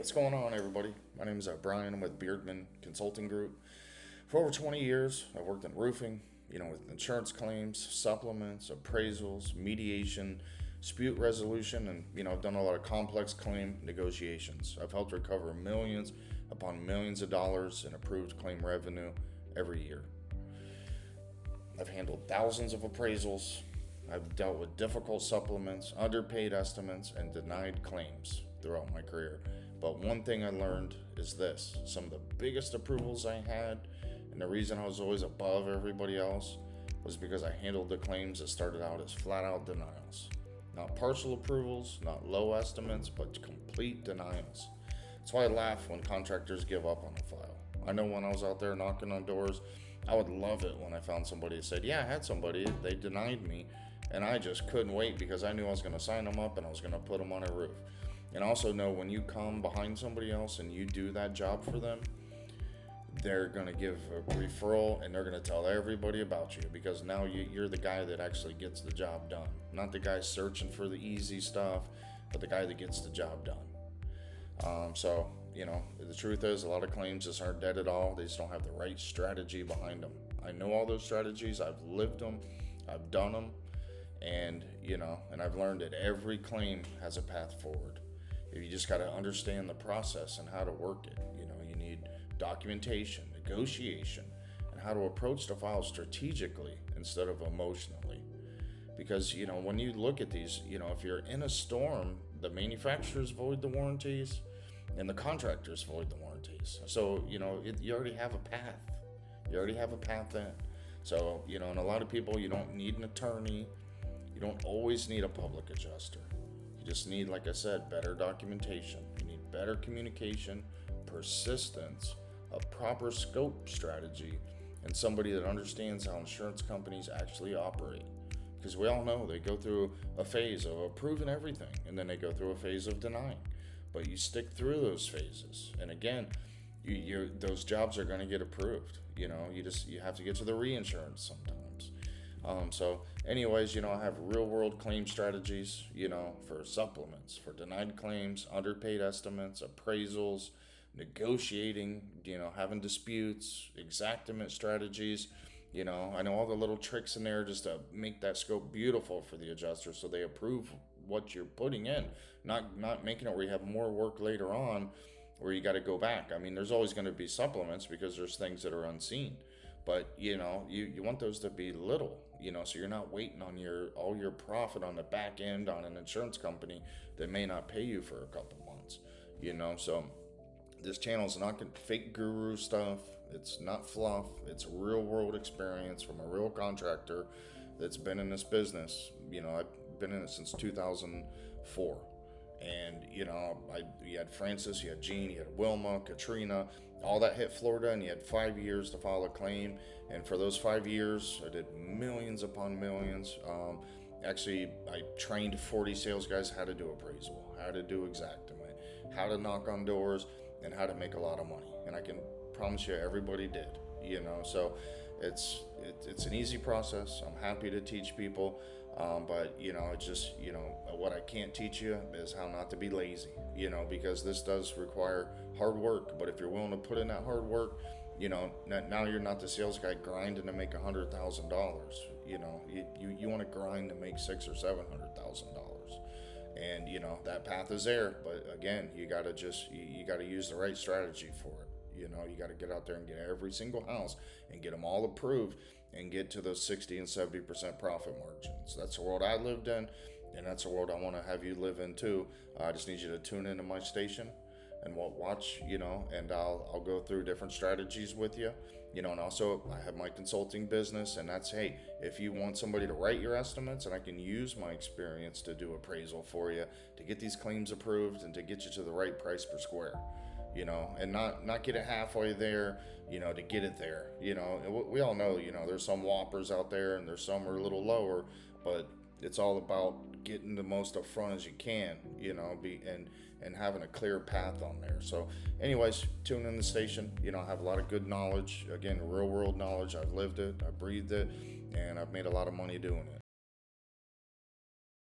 What's going on, everybody? My name is Brian. I'm with Beardman Consulting Group. For over 20 years, I've worked in roofing, with insurance claims, supplements, appraisals, mediation, dispute resolution, and, I've done a lot of complex claim negotiations. I've helped recover millions upon millions of dollars in approved claim revenue every year. I've handled thousands of appraisals. I've dealt with difficult supplements, underpaid estimates, and denied claims throughout my career. But one thing I learned is this: some of the biggest approvals I had, and the reason I was always above everybody else, was because I handled the claims that started out as flat out denials. Not partial approvals, not low estimates, but complete denials. That's why I laugh when contractors give up on a file. I know when I was out there knocking on doors, I would love it when I found somebody that said, yeah, I had somebody, they denied me, and I just couldn't wait because I knew I was going to sign them up and I was going to put them on a roof. And also know when you come behind somebody else and you do that job for them, they're going to give a referral and they're going to tell everybody about you, because now you're the guy that actually gets the job done. Not the guy searching for the easy stuff, but the guy that gets the job done. The truth is, a lot of claims just aren't dead at all. They just don't have the right strategy behind them. I know all those strategies. I've lived them. I've done them. And I've learned that every claim has a path forward. You just got to understand the process and how to work it. You need documentation, negotiation, and how to approach the file strategically instead of emotionally. Because, when you look at these, if you're in a storm, the manufacturers void the warranties and the contractors void the warranties. So, you already have a path. You already have a path in. So, and a lot of people, you don't need an attorney. You don't always need a public adjuster. You just need, like I said, better documentation. You need better communication, persistence, a proper scope strategy, and somebody that understands how insurance companies actually operate. Because we all know they go through a phase of approving everything, and then they go through a phase of denying. But you stick through those phases, and again, those jobs are going to get approved. You have to get to the reinsurance sometimes. I have real world claim strategies, for supplements, for denied claims, underpaid estimates, appraisals, negotiating, having disputes, Xactimate strategies. I know all the little tricks in there just to make that scope beautiful for the adjuster so they approve what you're putting in, not making it where you have more work later on where you got to go back. I mean, there's always going to be supplements because there's things that are unseen. But, you want those to be little, so you're not waiting on all your profit on the back end on an insurance company that may not pay you for a couple months, So this channel is not fake guru stuff. It's not fluff. It's real world experience from a real contractor that's been in this business. I've been in it since 2004. And, you had Francis, you had Gene, you had Wilma, Katrina, all that hit Florida, and you had 5 years to file a claim. And for those 5 years, I did millions upon millions. Actually, I trained 40 sales guys how to do appraisal, how to do Xactimate, how to knock on doors, and how to make a lot of money. And I can promise you everybody did, so it's an easy process. I'm happy to teach people. But it's just, what I can't teach you is how not to be lazy, because this does require hard work. But if you're willing to put in that hard work, now you're not the sales guy grinding to make $100,000. You want to grind to make $600,000 or $700,000. And, that path is there. But again, you got to use the right strategy for it. You got to get out there and get every single house and get them all approved and get to those 60 and 70% profit margins. That's the world I lived in, and that's the world I want to have you live in too. I just need you to tune into my station and watch, and I'll go through different strategies with you, and also I have my consulting business, and that's, hey, if you want somebody to write your estimates, and I can use my experience to do appraisal for you to get these claims approved and to get you to the right price per square. And not get it halfway there, to get it there. We all know, there's some whoppers out there and there's some are a little lower, but it's all about getting the most up front as you can, and having a clear path on there. So anyways, tune in the station. I have a lot of good knowledge, again, real world knowledge. I've lived it, I breathed it, and I've made a lot of money doing it.